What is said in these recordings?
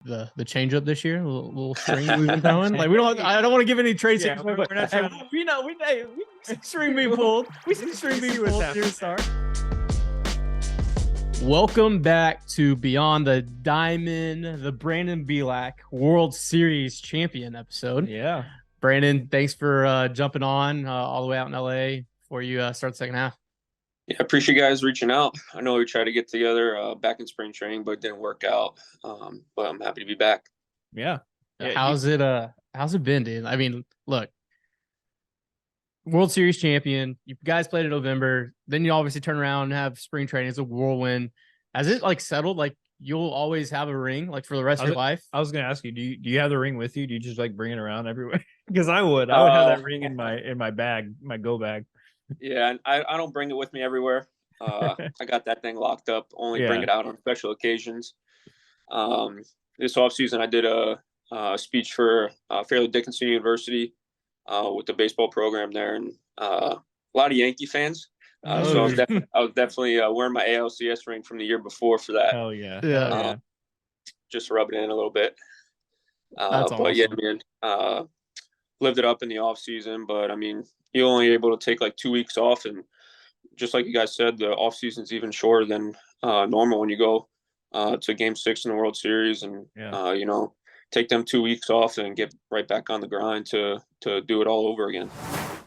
the changeup this year, a little string we've been throwing. Like I don't want to give any trade secrets, but we're not trying we see string being pulled. We see string being pulled here, Star. Welcome back to Beyond the Diamond, the Brandon Bielak World Series champion episode. Yeah. Brandon, thanks for jumping on all the way out in LA before you start the second half. Yeah, I appreciate you guys reaching out. I know we tried to get together back in spring training, but it didn't work out. But I'm happy to be back. Yeah. How's it been, dude? I mean, look, World Series champion. You guys played in November. Then you obviously turn around and have spring training. It's a whirlwind. Has it like settled? Like you'll always have a ring like for the rest of your life? I was gonna ask you, do you have the ring with you? Do you just like bring it around everywhere? Because I would have that ring in my bag, my go bag. Yeah, and I don't bring it with me everywhere. I got that thing locked up. Only bring it out on special occasions. This offseason, I did a speech for Fairleigh Dickinson University with the baseball program there, and a lot of Yankee fans. So I was definitely wearing my ALCS ring from the year before for that. Hell yeah. Just rub it in a little bit. That's but awesome. yeah, man, lived it up in the off season, but I mean, you're only able to take like 2 weeks off, and just like you guys said, the off season's even shorter than normal when you go to Game 6 in the World Series, and you know, take them 2 weeks off and get right back on the grind to do it all over again.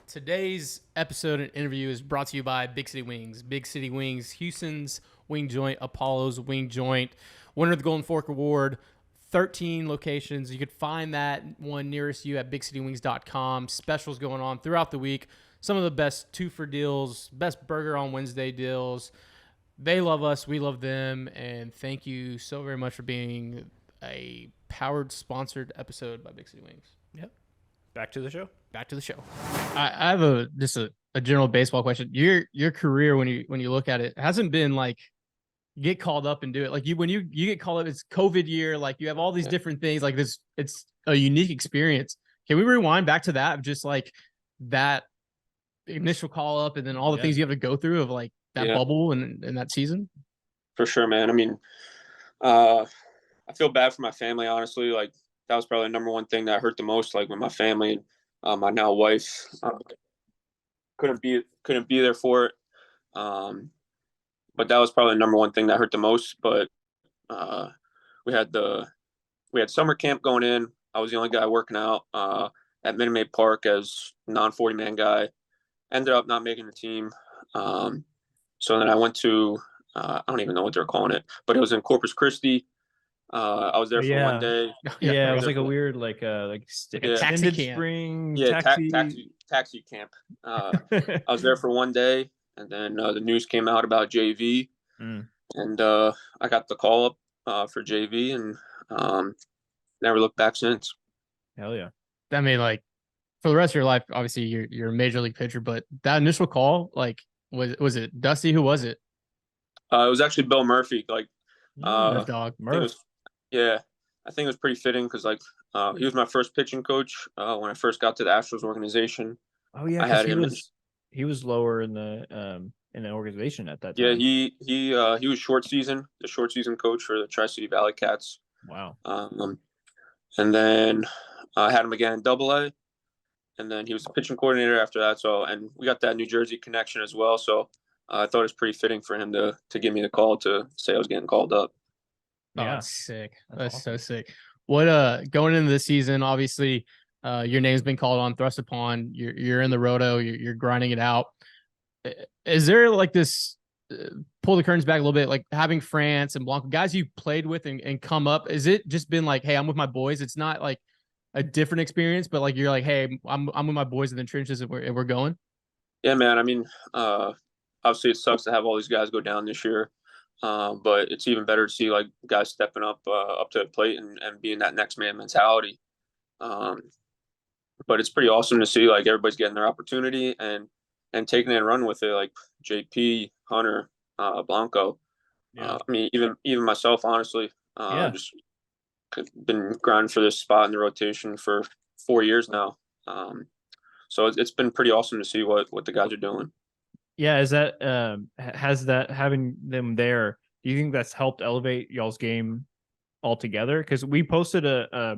Today's episode and interview is brought to you by Big City Wings. Big City Wings, Houston's wing joint, Apollo's wing joint, winner of the Golden Fork Award. 13 locations. You could find that one nearest you at bigcitywings.com. Specials going on throughout the week. Some of the best 2-for deals, best burger on Wednesday deals. They love us. We love them. And thank you so very much for being a powered, sponsored episode by Big City Wings. Yep. Back to the show. I have a general baseball question. Your career, when you look at it, hasn't been like you get called up and do it. Like when you get called up, it's COVID year. Like you have all these different things. Like this, it's a unique experience. Can we rewind back to that of just like that initial call up and then all the things you have to go through of like that bubble and that season? For sure, man. I mean, I feel bad for my family, honestly. Like that was probably the number one thing that hurt the most. Like with my family, my now wife couldn't be there for it. But that was probably the number one thing that hurt the most. But we had summer camp going in. I was the only guy working out at Minute Maid Park as non-40 man guy. Ended up not making the team. So then I went to I don't even know what they're calling it, but it was in Corpus Christi. I was there for 1 day. Yeah, it was like a weird taxi camp. Spring taxi camp. I was there for 1 day, and then the news came out about JV, and I got the call up for JV, and never looked back since. Hell yeah! I mean, like for the rest of your life, obviously you're a major league pitcher, but that initial call, like was it Dusty? Who was it? It was actually Bill Murphy. Like dog Murph. I think it was pretty fitting because like he was my first pitching coach when I first got to the Astros organization. Oh yeah, I had him. He was lower in the organization at that time. Yeah, he was the short season coach for the Tri-City Valley Cats. Wow. And then I had him again in Double-A, and then he was the pitching coordinator after that. So, and we got that New Jersey connection as well. So I thought it was pretty fitting for him to give me the call to say I was getting called up. Yeah, that's sick. That's awesome. So sick. What going into the season, obviously, your name's been called on, thrust upon. You're in the roto. You're grinding it out. Is there like this? Pull the curtains back a little bit, like having France and Blanco, guys you played with and come up. Is it just been like, hey, I'm with my boys? It's not like a different experience, but like you're like, hey, I'm with my boys in the trenches and we're going. Yeah, man. I mean, obviously it sucks to have all these guys go down this year. But it's even better to see like guys stepping up to the plate and being that next man mentality. But it's pretty awesome to see like everybody's getting their opportunity and taking it and running with it. Like JP, Hunter, Blanco. I mean, even myself, honestly, just been grinding for this spot in the rotation for 4 years now. So it's been pretty awesome to see what the guys are doing. Yeah, is that has that having them there? Do you think that's helped elevate y'all's game all together, because we posted a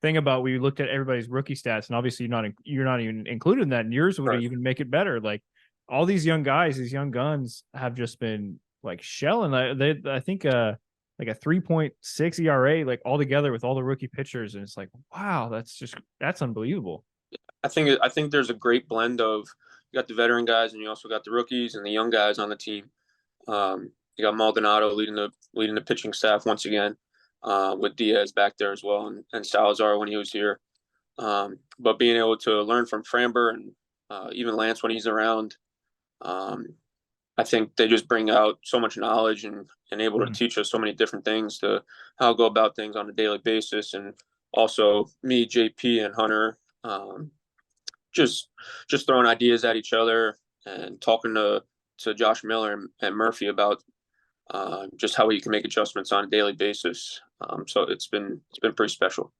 thing about, we looked at everybody's rookie stats, and obviously you're not even included in that, and yours would even make it better. Like all these young guys, these young guns have just been like shelling. I think like a 3.6 ERA, like all together with all the rookie pitchers, and it's like, wow, that's unbelievable. I think there's a great blend of, you got the veteran guys and you also got the rookies and the young guys on the team. You got Maldonado leading the pitching staff once again, with Diaz back there as well, and Salazar when he was here. But being able to learn from Framber and even Lance when he's around, I think they just bring out so much knowledge and able to teach us so many different things to how to go about things on a daily basis. And also me, JP, and Hunter, just throwing ideas at each other and talking to Josh Miller and Murphy about just how you can make adjustments on a daily basis. So it's been pretty special.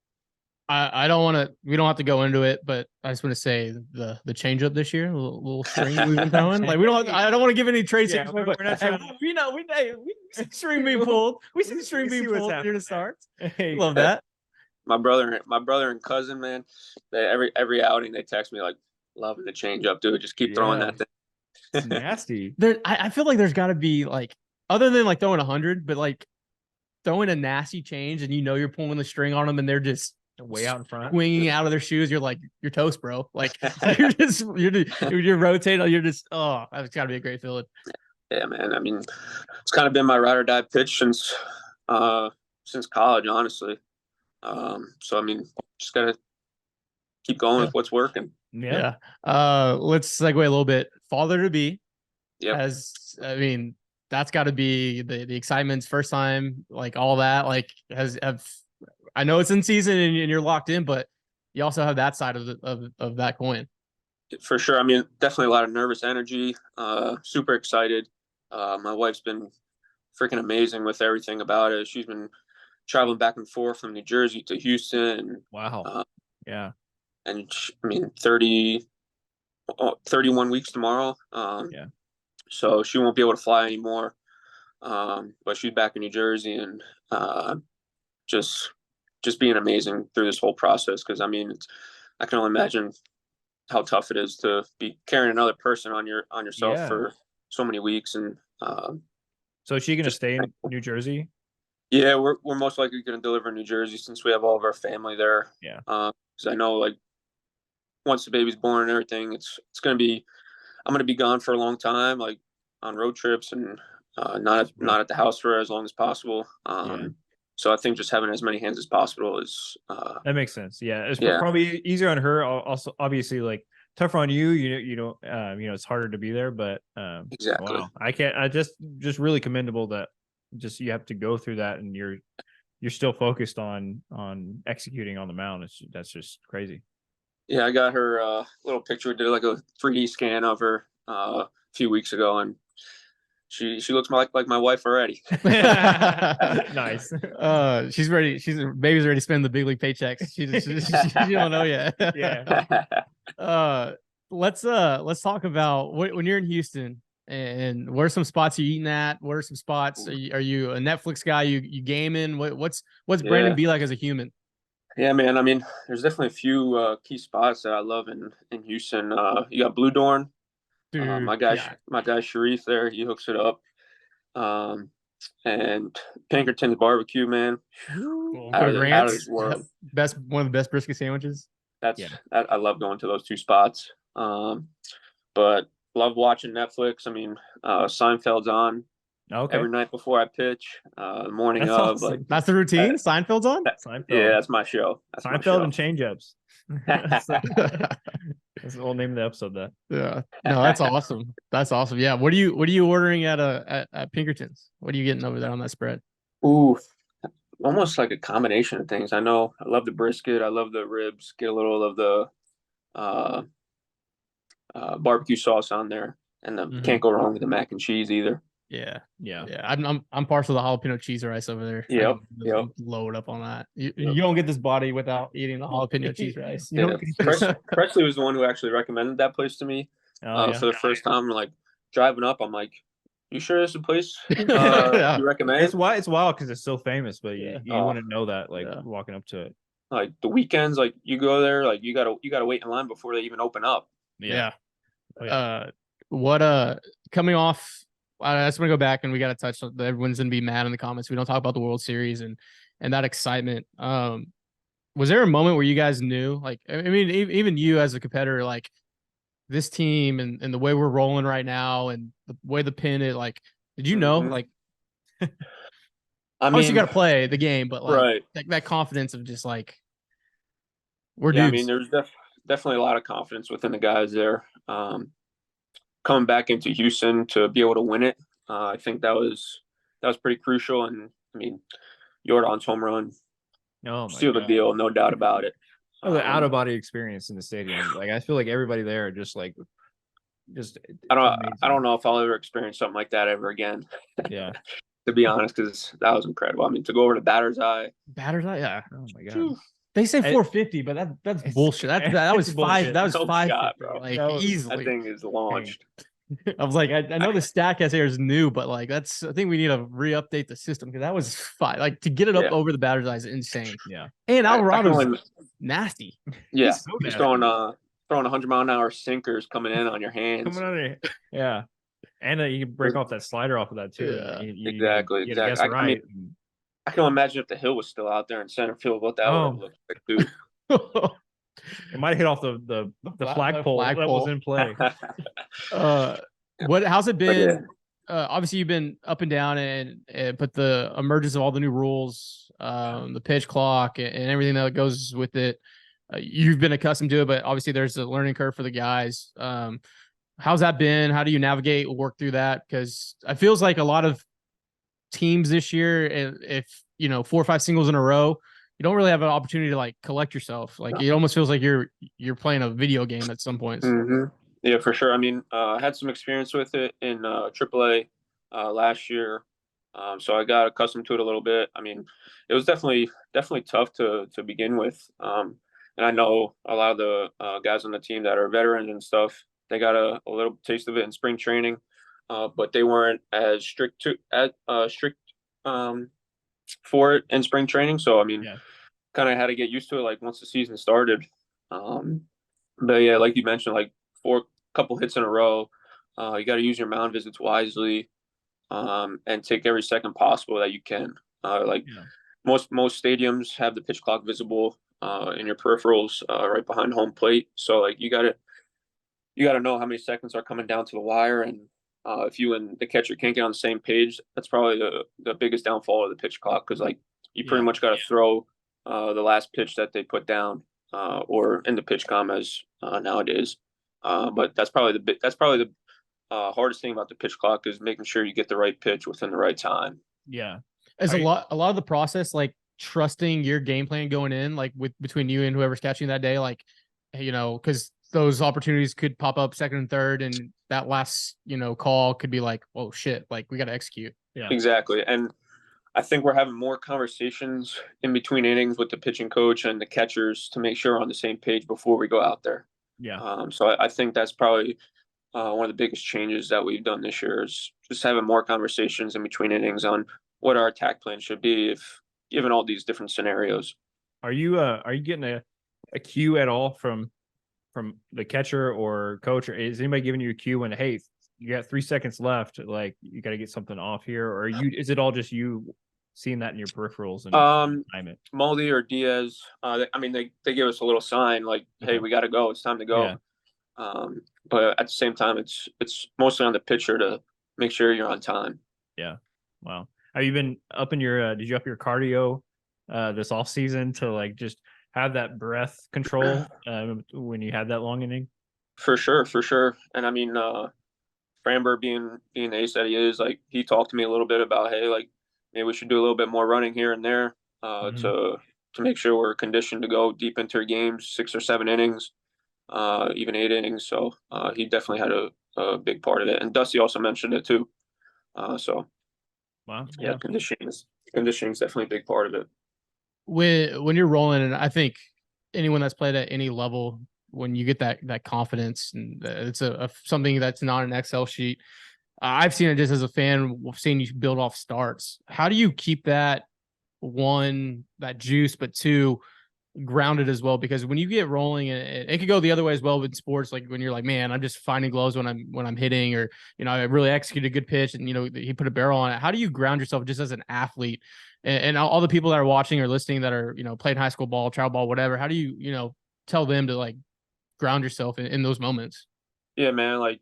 I don't want to. We don't have to go into it, but I just want to say the changeup this year, little string we've been throwing. Like I don't want to give any trade secrets, but we know we see the string being pulled. We see the string being pulled near the start. Hey, love that. My brother and cousin, man, they every outing they text me like, loving the changeup, dude. Just keep throwing that thing. It's nasty. I feel like there's got to be like, other than like throwing 100, but like throwing a nasty change, and you're pulling the string on them, and they're just way out in front, swinging out of their shoes. You're like, you're toast, bro. Like you're rotating. You're just, oh, that's got to be a great feeling. Yeah, man. I mean, it's kind of been my ride or die pitch since college, honestly. So I mean, just gotta keep going with what's working. Yeah. Let's segue a little bit. Father to be. Yeah. That's got to be the excitement's first time, like all that. Like I know it's in season and you're locked in, but you also have that side of that coin. For sure. I mean, definitely a lot of nervous energy. Super excited. My wife's been freaking amazing with everything about it. She's been traveling back and forth from New Jersey to Houston. Wow. Yeah. And I mean, 31 weeks tomorrow. Yeah. So she won't be able to fly anymore. But she's back in New Jersey, and just being amazing through this whole process. Cause I mean, I can only imagine how tough it is to be carrying another person on yourself for so many weeks. And, so is she going to stay in New Jersey? Yeah, we're most likely going to deliver in New Jersey since we have all of our family there. Yeah. Cause I know, like, once the baby's born and everything, I'm going to be gone for a long time, like on road trips, and not at the house for as long as possible. So I think just having as many hands as possible is that makes sense. Yeah, it's probably easier on her. Also, obviously, like tougher on you. You know, it's harder to be there. But exactly. Wow. I just really commendable that just you have to go through that, and you're still focused on executing on the mound. That's just crazy. Yeah, I got her little picture. We did like a 3D scan of her a few weeks ago, and she looks like my wife already. Nice. She's ready. Baby's ready to spend the big league paychecks. She don't know yet. Yeah. Let's talk about when you're in Houston, and where are some spots you're eating at? What are some spots? Are you a Netflix guy? You gaming? What's Brandon Bielak as a human? Yeah, man. I mean, there's definitely a few key spots that I love in Houston. You got Blue Dorn. Dude, my guy Sharif there, he hooks it up. And Pinkerton's barbecue, man. Out of this world. One of the best brisket sandwiches. I love going to those two spots. But love watching Netflix. I mean, Seinfeld's on every night before I pitch. Morning that's of awesome. like That's the routine. Seinfeld's on. Seinfeld. Yeah, that's my show. Seinfeld and Changeups. That's the whole name of the episode. That. Yeah. No, that's awesome. That's awesome. Yeah. What are you ordering at Pinkerton's? What are you getting over there on that spread? Ooh, almost like a combination of things. I know I love the brisket. I love the ribs. Get a little of the barbecue sauce on there, and can't go wrong with the mac and cheese either. Yeah. I'm partial to the jalapeno cheese rice over there. Yep. Load up on that. You don't get this body without eating the jalapeno cheese rice. Presley was the one who actually recommended that place to me for the first time. Like driving up, I'm like, You sure there's a place Yeah. you recommend? It's wild because it's so famous, but Yeah. you wouldn't know that walking up to it. Like the weekends, like you go there, like you gotta wait in line before they even open up. Yeah. Oh, yeah. What coming off I just want to go back and we got to touch on everyone's gonna be mad in the comments. We don't talk about the World Series and that excitement. Was there a moment where you guys knew, like, I mean, even you as a competitor, like this team and the way we're rolling right now and the way the pin is, like, did you know, like, I obviously you mean, got to play the game, but like right. that confidence of just like, we're Yeah, I dudes. mean, there's definitely a lot of confidence within the guys there. Coming back into Houston to be able to win it, I think that was pretty crucial. And I mean, Jordan's home run Oh my sealed the God. deal, no doubt about it. Oh, the out of body experience in the stadium. Like I feel like everybody there just I amazing. don't know if I'll ever experience something like that ever again. Yeah. To be honest, because that was incredible. I mean, to go over to batter's eye. Yeah. Oh my God. They say 450, but that's bullshit. That was it's five. bullshit. That was No 550, shot, bro. like That was- easily. That thing is launched. I was like, I know the Statcast here is new, but like I think we need to re-update the system because that was fine. Like to get it up over the batter's eye is insane. Yeah. And Alvarado's only, nasty. yeah, He's so he's nasty. throwing 100-mile-an-hour sinkers coming in on your hands. Coming out of here. Yeah. And you can break off that slider off of that too. Yeah. Exactly. You gotta guess right. I mean, I can imagine if the hill was still out there in center field, what that would look like, dude. It might have hit off the flagpole that was in play. How's it been? Obviously you've been up and down but the emergence of all the new rules, the pitch clock and everything that goes with it, you've been accustomed to it, but obviously there's a learning curve for the guys. How's that been? How do you navigate, work through that? Because it feels like a lot of teams this year, if 4 or 5 singles in a row, you don't really have an opportunity to like collect yourself. Like it almost feels like you're playing a video game at some points. Mm-hmm. Yeah, for sure. I mean, I had some experience with it in AAA last year, so I got accustomed to it a little bit. I mean, it was definitely tough to begin with, and I know a lot of the guys on the team that are veterans and stuff. They got a little taste of it in spring training, but they weren't as strict for it in spring training. So I mean, kind of had to get used to it like once the season started. But yeah, like you mentioned, like 4 couple hits in a row, you got to use your mound visits wisely, and take every second possible that you can. Most stadiums have the pitch clock visible in your peripherals right behind home plate. So like you gotta know how many seconds are coming down to the wire, and if you and the catcher can't get on the same page, that's probably the biggest downfall of the pitch clock, because like you pretty much got to throw the last pitch that they put down, or in the pitch com as nowadays. But that's probably the hardest thing about the pitch clock is making sure you get the right pitch within the right time. Yeah, as a lot of the process, like trusting your game plan going in, like between you and whoever's catching that day, like because those opportunities could pop up second and third, and that last call could be like, oh shit, like we got to execute. Yeah, exactly. And I think we're having more conversations in between innings with the pitching coach and the catchers to make sure we're on the same page before we go out there. Yeah. So I think that's probably one of the biggest changes that we've done this year is just having more conversations in between innings on what our attack plan should be, if given all these different scenarios. Are you getting a cue at all from the catcher or coach, or is anybody giving you a cue when, hey, you got 3 seconds left, like you got to get something off here, or is it all just you seeing that in your peripherals and time it? Moldy or Diaz, I mean, they give us a little sign like, hey, we got to go, it's time to go. Yeah. But at the same time, it's mostly on the pitcher to make sure you're on time. Yeah. Wow. Have you been upping your did you up your cardio this off season to like just have that breath control when you had that long inning? For sure. And I mean, Framber being the ace that he is, like he talked to me a little bit about, hey, like maybe we should do a little bit more running here and there to make sure we're conditioned to go deep into our games, 6 or 7 innings, even 8 innings. So he definitely had a big part of it. And Dusty also mentioned it too. So wow, yeah, conditioning is definitely a big part of it. When you're rolling, and I think anyone that's played at any level, when you get that confidence, and it's something that's not an Excel sheet, I've seen it just as a fan, seeing you build off starts. How do you keep that, one, that juice, but two, grounded as well? Because when you get rolling, and it could go the other way as well with sports, like when you're like, man, I'm just finding gloves when I'm hitting, or I really executed a good pitch and he put a barrel on it. How do you ground yourself just as an athlete, and all the people that are watching or listening that are playing high school ball, travel ball, whatever? How do you tell them to like ground yourself in those moments? Yeah, man. Like,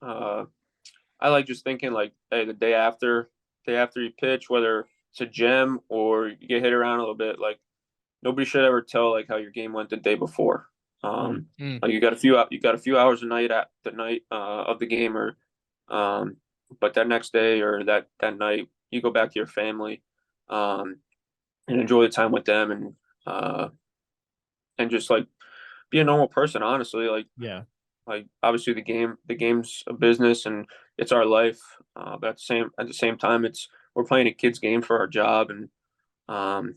I like just thinking like, hey, the day after you pitch, whether it's a gem or you get hit around a little bit, like nobody should ever tell like how your game went the day before. Like you got a few hours a night at the night of the game, or but that next day or that night you go back to your family, and enjoy the time with them, and just like be a normal person. Honestly, Yeah. like obviously the game's a business and it's our life, but at the same time we're playing a kid's game for our job, and um,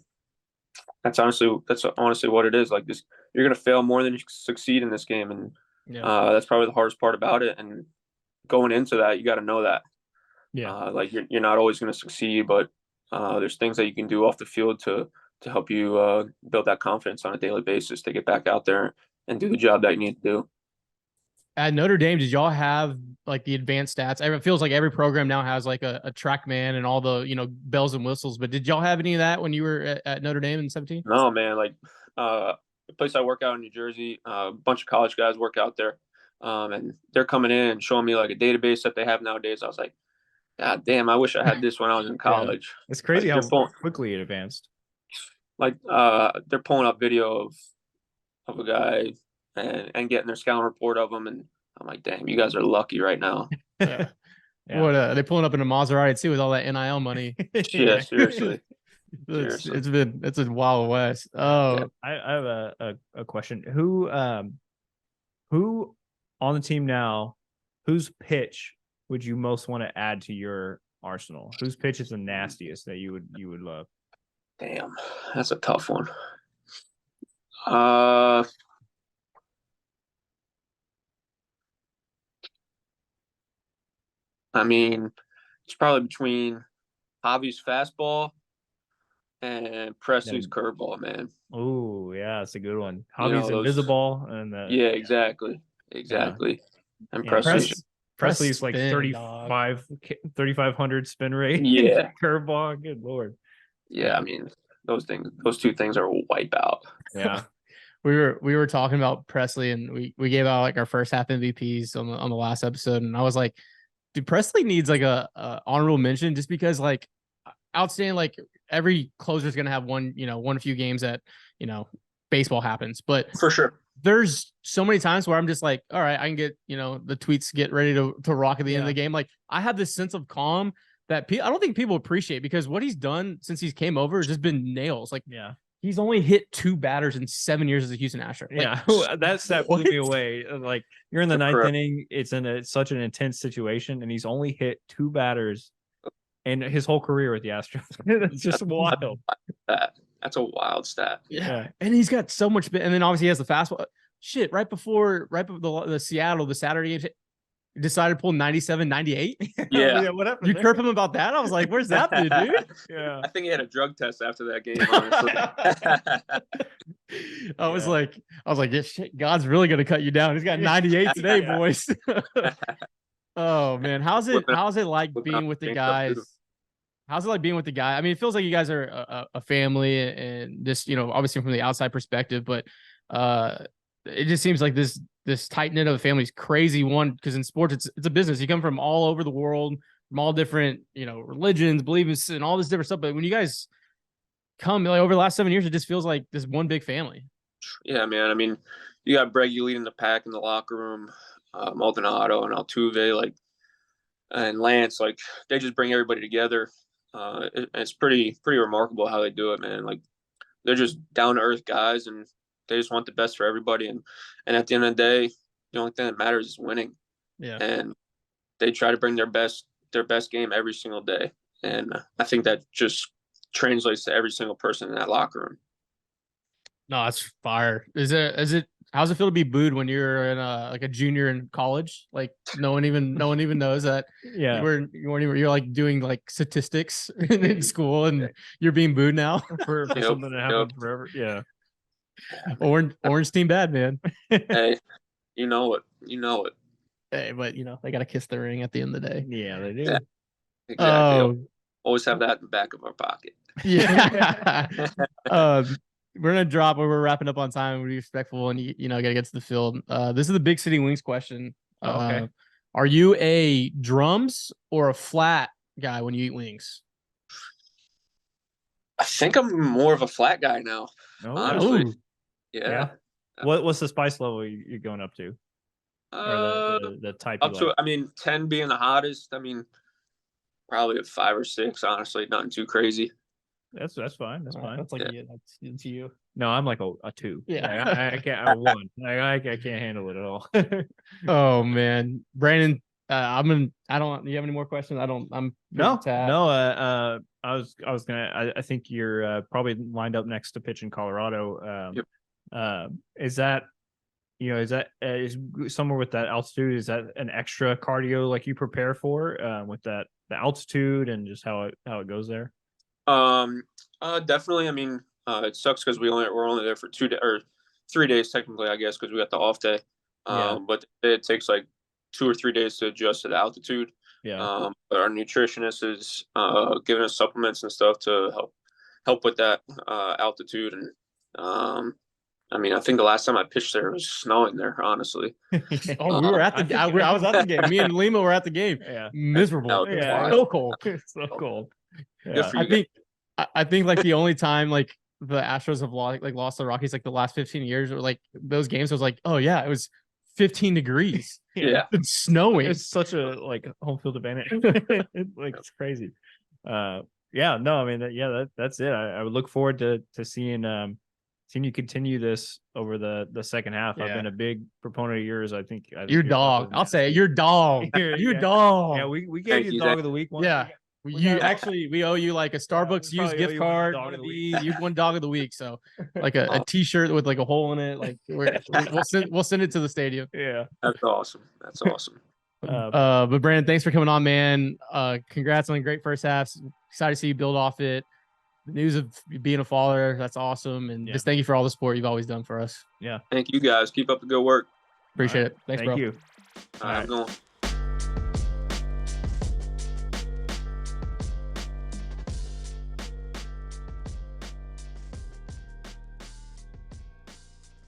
that's honestly what it is. Like this, you're gonna fail more than you succeed in this game, and Yeah. that's probably the hardest part about it. And going into that, you got to know that, Yeah. like you're not always gonna succeed, but there's things that you can do off the field to help you build that confidence on a daily basis to get back out there and do the job that you need to do. At Notre Dame, did y'all have like the advanced stats? It feels like every program now has like a track man and all the bells and whistles. But did y'all have any of that when you were at Notre Dame in 17? No, man. Like the place I work out in New Jersey, a bunch of college guys work out there, and they're coming in and showing me like a database that they have nowadays. I was like, God damn, I wish I had this when I was in college. It's crazy like, how quickly it advanced. Like they're pulling up video of a guy and getting their scouting report of him, and I'm like, damn, you guys are lucky right now. Yeah. What are they pulling up in a Maserati too with all that NIL money? Yeah, seriously. It's a Wild West. Oh, yeah. I have a question. Who on the team now, whose pitch would you most want to add to your arsenal? Whose pitch is the nastiest that you would love? Damn, that's a tough one. I mean, it's probably between Javi's fastball and Presley's curveball, man. Oh, yeah, that's a good one. Javi's invisible, and yeah, exactly. Yeah. And Presley's like 3,500 spin rate. Yeah, curveball. Good lord. Yeah, I mean those two things are wipeout. Yeah. We were talking about Presley, and we gave out like our first half MVPs on the last episode, and I was like, dude, Presley needs like a honorable mention just because like outstanding. Like every closer is gonna have one few games that baseball happens, but for sure there's so many times where I'm just like, all right, I can get the tweets get ready to rock at the end of the game. Like I have this sense of calm that I don't think people appreciate, because what he's done since he's came over has just been nails. Like he's only hit 2 batters in 7 years as a Houston Astro. Like, that blew me away. Like you're in the ninth inning, it's such an intense situation, and he's only hit 2 batters in his whole career with the Astros. That's just wild. That's a wild stat. Yeah. And he's got so much, and then obviously he has the fastball. Shit, right before the Seattle, the Saturday game, decided to pull 97, 98. Yeah. What happened? You chirp him about that? I was like, where's that dude? Yeah. I think he had a drug test after that game, honestly. I was like, yeah, shit, God's really gonna cut you down. He's got 98 today, boys. Oh man, how's it like being with the guys? How's it like being with the guy? I mean, it feels like you guys are a family, and just obviously from the outside perspective, but it just seems like this tight knit of a family is crazy. One, because in sports it's a business. You come from all over the world, from all different religions, beliefs, and all this different stuff. But when you guys come like over the last 7 years, it just feels like this one big family. Yeah, man. I mean, you got Breggy leading the pack in the locker room, Maldonado and Altuve, like, and Lance, like they just bring everybody together. It's pretty remarkable how they do it, man. Like they're just down to earth guys, and they just want the best for everybody. And at the end of the day, the only thing that matters is winning. Yeah. And they try to bring their best game every single day. And I think that just translates to every single person in that locker room. No, it's fire. Is it how's it feel to be booed when you're in like a junior in college? Like no one even knows that Yeah. you weren't even, you're like doing like statistics in school and you're being booed now. for something that happened forever. Yeah. Orange team bad, man. Hey, you know it. Hey, but they gotta kiss the ring at the end of the day. Yeah, they do. Yeah. Exactly. Oh, Always have that in the back of our pocket. yeah. We're gonna drop where we're wrapping up on time. We're respectful and gotta get to the field. This is the Big City Wings question. Okay. Are you a drums or a flat guy when you eat wings? I think I'm more of a flat guy now. Honestly. Ooh. Yeah. What's the spice level you're going up to? Or the type up you to like? I mean 10 being the hottest. I mean probably a 5 or 6, honestly, nothing too crazy. That's fine. That's fine. That's like that's you. No, I'm like a 2. Yeah. I can't. I'm a 1. I can't handle it at all. Oh man, Brandon, I don't. You have any more questions? I'm no. I was gonna. I think you're probably lined up next to pitch in Colorado. Yep. Is that is somewhere with that altitude? Is that an extra cardio like you prepare for with the altitude and just how it goes there? Definitely. I mean, it sucks because we're only there for 2 days or 3 days technically, I guess, because we got the off day. But it takes like 2 or 3 days to adjust to the altitude. Yeah. But our nutritionist is giving us supplements and stuff to help with that altitude. And I mean, I think the last time I pitched there, it was snowing there, honestly. Oh, we were at the. I was at the game. Me and Lima were at the game. Yeah. Miserable. Yeah. So cold. So cold. Yeah. I think like the only time like the Astros have lost the Rockies like the last 15 years or like those games, I was like, oh yeah, it was 15 degrees. Yeah. It's snowing. It's such a like home field advantage. It's crazy. No, I mean that's it. I would look forward to seeing you continue this over the second half. Yeah. I've been a big proponent of yours. I think your dog. I'll say it. Your dog. Your dog. Yeah, we gave you dog of the week once. Yeah. We owe you like a Starbucks used gift card. You won dog of the week. So like a t-shirt with like a hole in it. Like we'll send it to the stadium. Yeah. That's awesome. But Brandon, thanks for coming on, man. Congrats on a great first half. Excited to see you build off it. The news of being a father, that's awesome. And just thank you for all the support you've always done for us. Yeah. Thank you guys. Keep up the good work. Appreciate it. Thanks, bro. Thank you. All right. Have a good one.